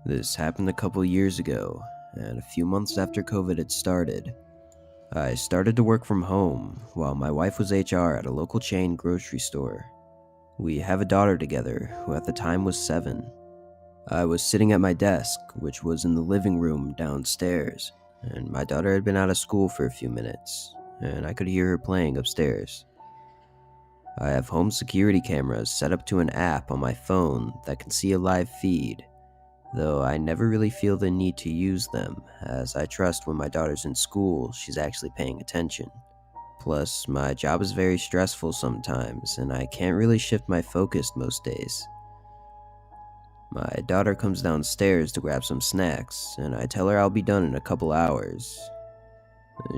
This happened a couple years ago, and a few months after COVID had started. I started to work from home while my wife was HR at a local chain grocery store. We have a daughter together, who at the time was 7. I was sitting at my desk, which was in the living room downstairs, and my daughter had been out of school for a few minutes, and I could hear her playing upstairs. I have home security cameras set up to an app on my phone that can see a live feed, though I never really feel the need to use them, as I trust when my daughter's in school she's actually paying attention. Plus, my job is very stressful sometimes, and I can't really shift my focus most days. My daughter comes downstairs to grab some snacks, and I tell her I'll be done in a couple hours.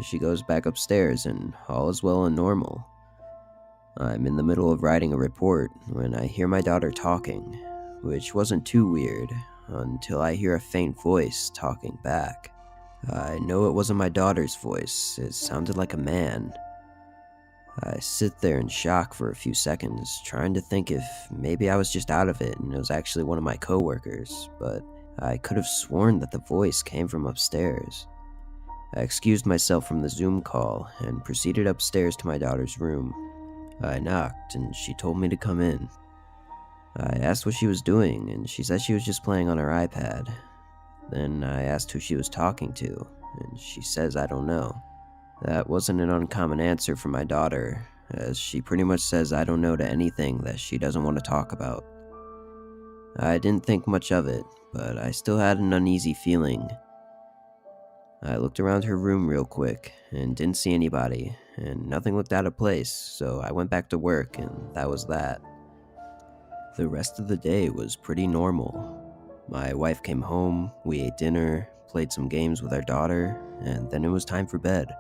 She goes back upstairs, and all is well and normal. I'm in the middle of writing a report when I hear my daughter talking, which wasn't too weird until I hear a faint voice talking back. I know it wasn't my daughter's voice, it sounded like a man. I sit there in shock for a few seconds, trying to think if maybe I was just out of it and it was actually one of my coworkers, but I could have sworn that the voice came from upstairs. I excused myself from the Zoom call and proceeded upstairs to my daughter's room. I knocked and she told me to come in. I asked what she was doing, and she said she was just playing on her iPad. Then I asked who she was talking to, and she says I don't know. That wasn't an uncommon answer from my daughter, as she pretty much says I don't know to anything that she doesn't want to talk about. I didn't think much of it, but I still had an uneasy feeling. I looked around her room real quick, and didn't see anybody, and nothing looked out of place, so I went back to work, and that was that. The rest of the day was pretty normal. My wife came home, we ate dinner, played some games with our daughter, and then it was time for bed.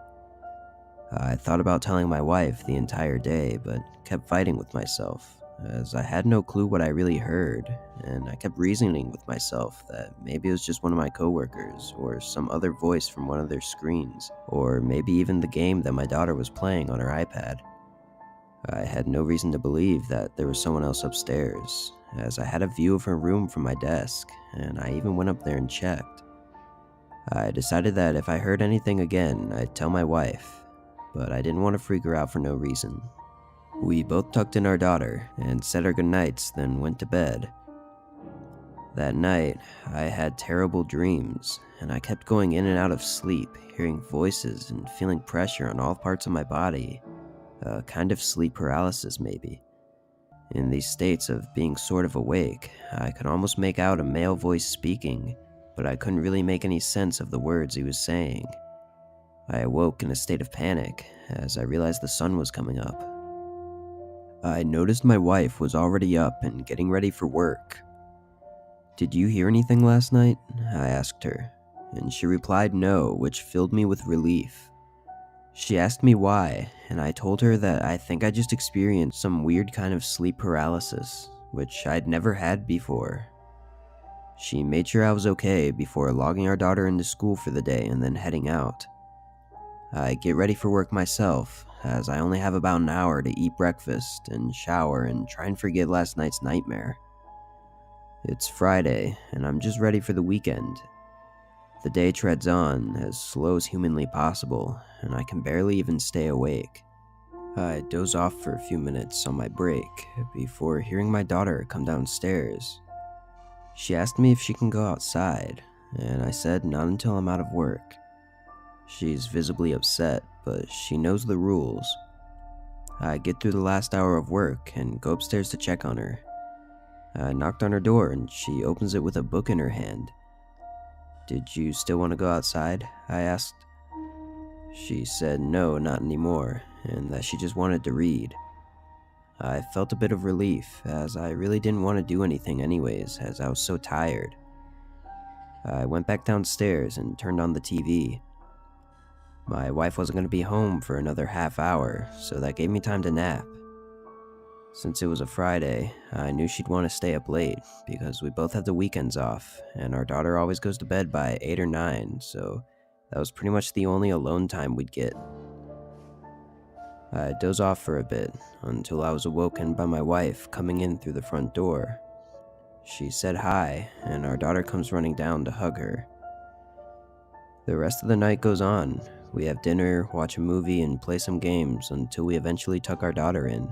I thought about telling my wife the entire day, but kept fighting with myself, as I had no clue what I really heard, and I kept reasoning with myself that maybe it was just one of my coworkers, or some other voice from one of their screens, or maybe even the game that my daughter was playing on her iPad. I had no reason to believe that there was someone else upstairs, as I had a view of her room from my desk, and I even went up there and checked. I decided that if I heard anything again, I'd tell my wife, but I didn't want to freak her out for no reason. We both tucked in our daughter and said our goodnights, then went to bed. That night, I had terrible dreams, and I kept going in and out of sleep, hearing voices and feeling pressure on all parts of my body. A kind of sleep paralysis, maybe. In these states of being sort of awake, I could almost make out a male voice speaking, but I couldn't really make any sense of the words he was saying. I awoke in a state of panic as I realized the sun was coming up. I noticed my wife was already up and getting ready for work. "Did you hear anything last night?" I asked her, and she replied no, which filled me with relief. She asked me why, and I told her that I think I just experienced some weird kind of sleep paralysis, which I'd never had before. She made sure I was okay before logging our daughter into school for the day and then heading out. I get ready for work myself, as I only have about an hour to eat breakfast and shower and try and forget last night's nightmare. It's Friday, and I'm just ready for the weekend. The day treads on as slow as humanly possible, and I can barely even stay awake. I doze off for a few minutes on my break before hearing my daughter come downstairs. She asked me if she can go outside, and I said not until I'm out of work. She's visibly upset, but she knows the rules. I get through the last hour of work and go upstairs to check on her. I knocked on her door and she opens it with a book in her hand. "Did you still want to go outside?" I asked. She said no, not anymore, and that she just wanted to read. I felt a bit of relief, as I really didn't want to do anything anyways, as I was so tired. I went back downstairs and turned on the TV. My wife wasn't going to be home for another half hour, so that gave me time to nap. Since it was a Friday, I knew she'd want to stay up late, because we both had the weekends off, and our daughter always goes to bed by 8 or 9, so that was pretty much the only alone time we'd get. I dozed off for a bit, until I was awoken by my wife coming in through the front door. She said hi, and our daughter comes running down to hug her. The rest of the night goes on. We have dinner, watch a movie, and play some games until we eventually tuck our daughter in.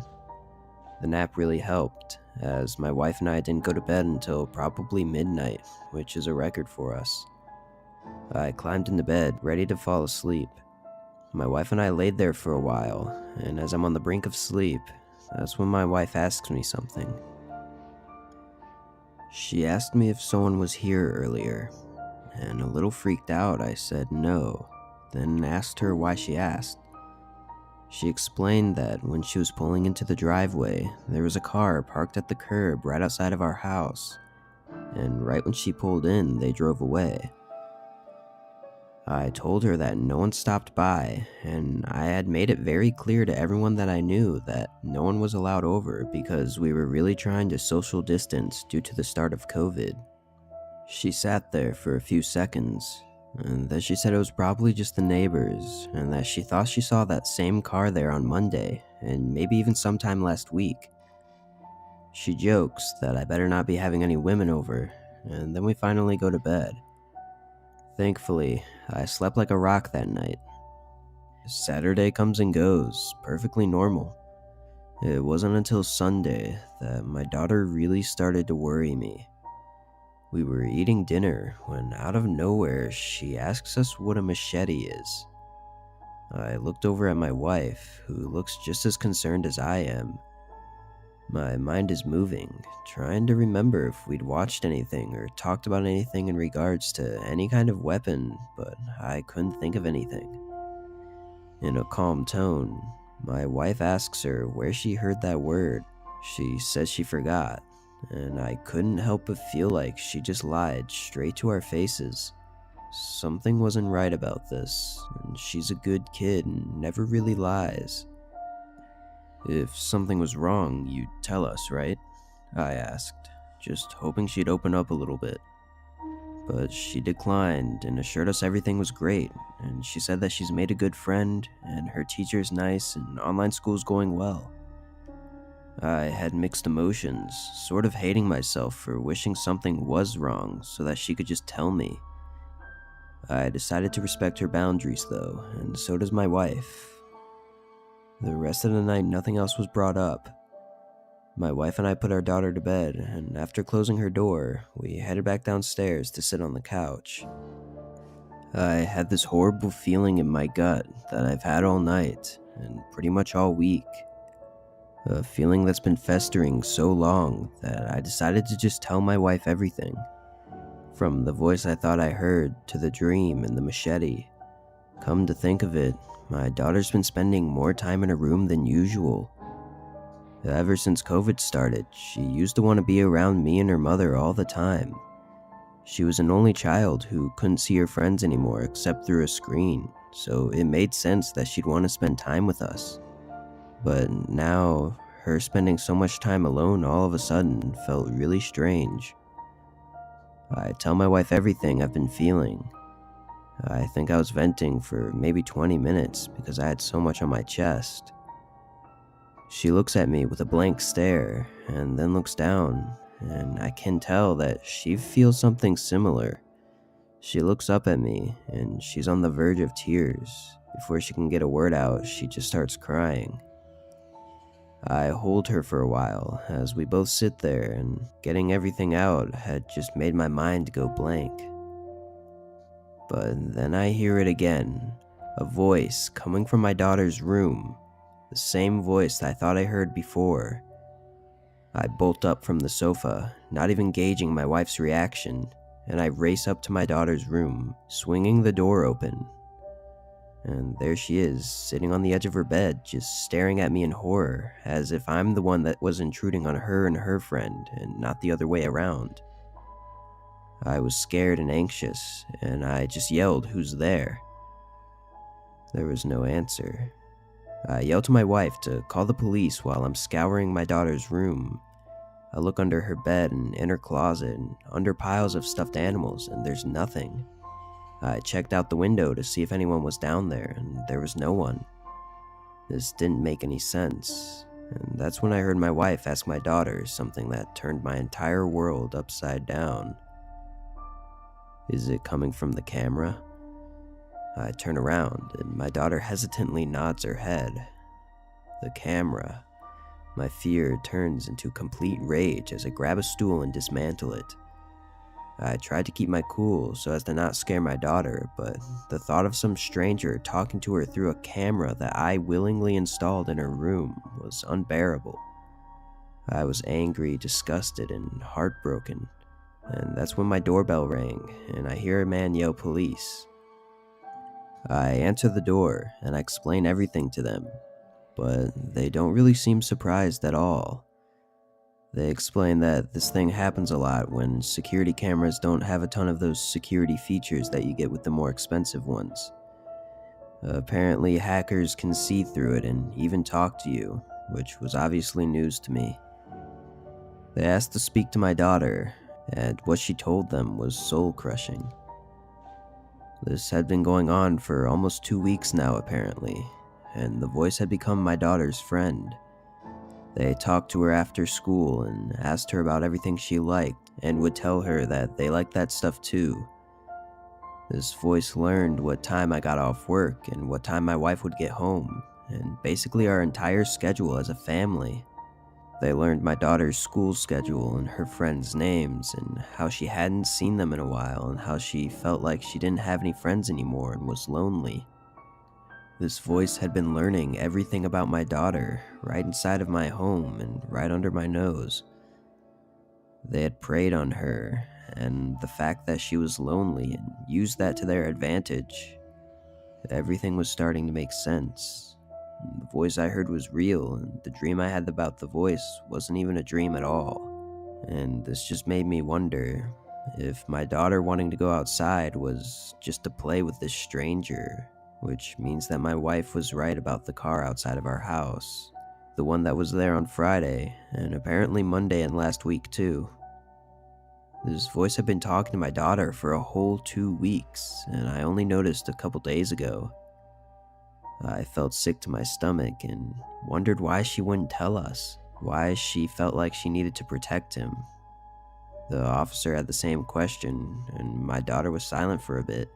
The nap really helped, as my wife and I didn't go to bed until probably midnight, which is a record for us. I climbed into bed, ready to fall asleep. My wife and I laid there for a while, and as I'm on the brink of sleep, that's when my wife asks me something. She asked me if someone was here earlier, and a little freaked out I said no, then asked her why she asked. She explained that when she was pulling into the driveway, there was a car parked at the curb right outside of our house, and right when she pulled in, they drove away. I told her that no one stopped by, and I had made it very clear to everyone that I knew that no one was allowed over because we were really trying to social distance due to the start of COVID. She sat there for a few seconds, and then she said it was probably just the neighbors, and that she thought she saw that same car there on Monday, and maybe even sometime last week. She jokes that I better not be having any women over, and then we finally go to bed. Thankfully, I slept like a rock that night. Saturday comes and goes, perfectly normal. It wasn't until Sunday that my daughter really started to worry me. We were eating dinner when out of nowhere she asks us what a machete is. I looked over at my wife, who looks just as concerned as I am. My mind is moving, trying to remember if we'd watched anything or talked about anything in regards to any kind of weapon, but I couldn't think of anything. In a calm tone, my wife asks her where she heard that word. She says she forgot, and I couldn't help but feel like she just lied straight to our faces. Something wasn't right about this, and she's a good kid and never really lies. If something was wrong, you'd tell us, right? I asked, just hoping she'd open up a little bit. But she declined and assured us everything was great, and she said that she's made a good friend, and her teacher's nice, and online school's going well. I had mixed emotions, sort of hating myself for wishing something was wrong so that she could just tell me. I decided to respect her boundaries though, and so does my wife. The rest of the night nothing else was brought up. My wife and I put our daughter to bed, and after closing her door, we headed back downstairs to sit on the couch. I had this horrible feeling in my gut that I've had all night, and pretty much all week. A feeling that's been festering so long that I decided to just tell my wife everything. From the voice I thought I heard to the dream and the machete. Come to think of it, my daughter's been spending more time in her room than usual. Ever since COVID started, she used to want to be around me and her mother all the time. She was an only child who couldn't see her friends anymore except through a screen, so it made sense that she'd want to spend time with us. But now, her spending so much time alone all of a sudden felt really strange. I tell my wife everything I've been feeling. I think I was venting for maybe 20 minutes because I had so much on my chest. She looks at me with a blank stare and then looks down, and I can tell that she feels something similar. She looks up at me and she's on the verge of tears. Before she can get a word out, she just starts crying. I hold her for a while as we both sit there, and getting everything out had just made my mind go blank. But then I hear it again, a voice coming from my daughter's room, the same voice I thought I heard before. I bolt up from the sofa, not even gauging my wife's reaction, and I race up to my daughter's room, swinging the door open. And there she is, sitting on the edge of her bed, just staring at me in horror, as if I'm the one that was intruding on her and her friend, and not the other way around. I was scared and anxious, and I just yelled, "Who's there?" There was no answer. I yelled to my wife to call the police while I'm scouring my daughter's room. I look under her bed and in her closet and under piles of stuffed animals, and there's nothing. I checked out the window to see if anyone was down there, and there was no one. This didn't make any sense. And that's when I heard my wife ask my daughter something that turned my entire world upside down. "Is it coming from the camera?" I turn around, and my daughter hesitantly nods her head. The camera. My fear turns into complete rage as I grab a stool and dismantle it. I tried to keep my cool so as to not scare my daughter, but the thought of some stranger talking to her through a camera that I willingly installed in her room was unbearable. I was angry, disgusted, and heartbroken, and that's when my doorbell rang and I hear a man yell police. I answer the door and I explain everything to them, but they don't really seem surprised at all. They explain that this thing happens a lot when security cameras don't have a ton of those security features that you get with the more expensive ones. Apparently, hackers can see through it and even talk to you, which was obviously news to me. They asked to speak to my daughter, and what she told them was soul-crushing. This had been going on for almost 2 weeks now, apparently, and the voice had become my daughter's friend. They talked to her after school and asked her about everything she liked and would tell her that they liked that stuff too. This voice learned what time I got off work and what time my wife would get home, and basically our entire schedule as a family. They learned my daughter's school schedule and her friends' names and how she hadn't seen them in a while and how she felt like she didn't have any friends anymore and was lonely. This voice had been learning everything about my daughter right inside of my home and right under my nose. They had preyed on her and the fact that she was lonely and used that to their advantage. Everything was starting to make sense. The voice I heard was real, and the dream I had about the voice wasn't even a dream at all. And this just made me wonder if my daughter wanting to go outside was just to play with this stranger, which means that my wife was right about the car outside of our house, the one that was there on Friday, and apparently Monday and last week too. This voice had been talking to my daughter for a whole 2 weeks, and I only noticed a couple days ago. I felt sick to my stomach and wondered why she wouldn't tell us, why she felt like she needed to protect him. The officer had the same question, and my daughter was silent for a bit,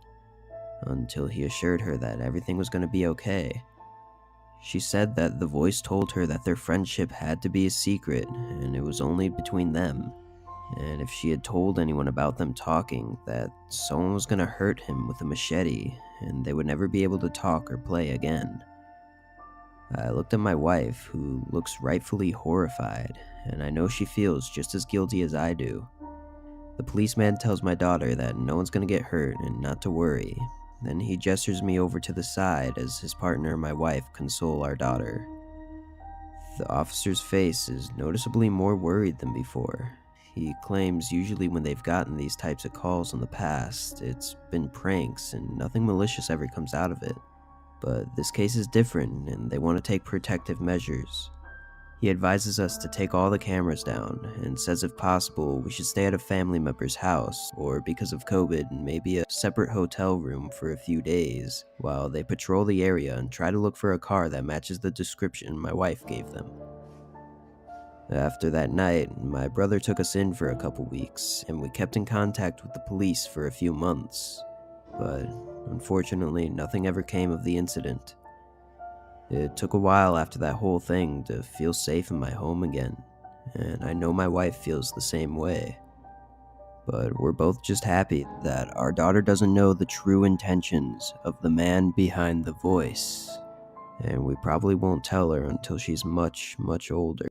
until he assured her that everything was going to be okay. She said that the voice told her that their friendship had to be a secret, and it was only between them, and if she had told anyone about them talking, that someone was going to hurt him with a machete, and they would never be able to talk or play again. I looked at my wife, who looks rightfully horrified, and I know she feels just as guilty as I do. The policeman tells my daughter that no one's going to get hurt and not to worry. Then he gestures me over to the side as his partner and my wife console our daughter. The officer's face is noticeably more worried than before. He claims usually when they've gotten these types of calls in the past, it's been pranks and nothing malicious ever comes out of it. But this case is different and they want to take protective measures. He advises us to take all the cameras down and says if possible we should stay at a family member's house, or because of COVID, maybe a separate hotel room for a few days while they patrol the area and try to look for a car that matches the description my wife gave them. After that night, my brother took us in for a couple weeks and we kept in contact with the police for a few months, but unfortunately nothing ever came of the incident. It took a while after that whole thing to feel safe in my home again, and I know my wife feels the same way. But we're both just happy that our daughter doesn't know the true intentions of the man behind the voice, and we probably won't tell her until she's much, much older.